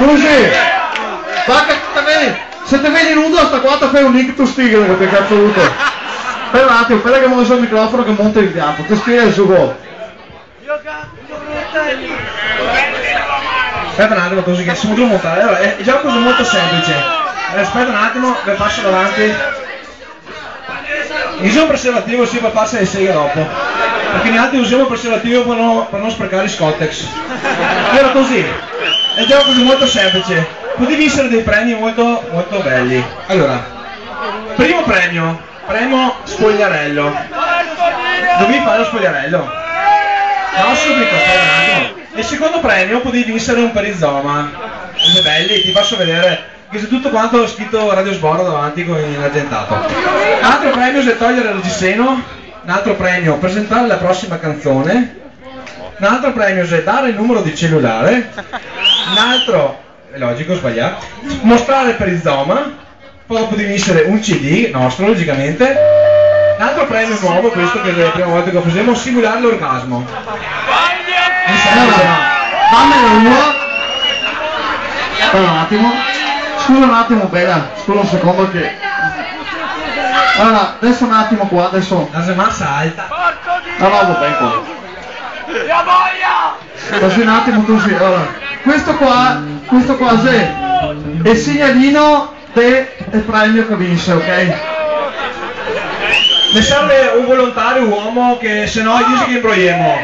Così, va che se te vedi nudo sta qua ti fai un link tu stigma che cazzo avuto. Aspetta un attimo, aspetta che monto il microfono che monta il campo, ti spiega il suo gol. Aspetta un attimo così che siamo giù a montare, allora è già una cosa molto semplice. Aspetta un attimo che passo davanti. Usiamo preservativo sì per farsi le seghe dopo. Perché in altri usiamo preservativo per non sprecare i Scottex. Allora così, è già una cosa molto semplice. Potevi vincere dei premi molto belli. Allora, primo premio spogliarello. Dovevi fare lo spogliarello? No, subito, aspetta un attimo. E il secondo premio potevi vincere un perizoma. Siete belli, ti faccio vedere che c'è tutto quanto scritto Radio Sborro davanti in argentato. Un altro premio è togliere il reggiseno. Un altro premio presentare la prossima canzone. Un altro premio è dare il numero di cellulare. Un altro, è logico, sbagliato, mostrare il perizoma. Poi potevi vincere un CD nostro, logicamente. Un altro premio nuovo, questo che è la prima volta che lo facciamo, simulare l'orgasmo. Dammene uno. Aspetta un attimo. Scusa un attimo, Bella, scusa un secondo che... Allora, adesso un attimo qua, adesso... La semassa alta. No, va bene qua. Così un attimo così, allora. Questo qua è il segnalino del premio che vince, ok? Ne serve un volontario uomo che se no io si che imbrogliamo.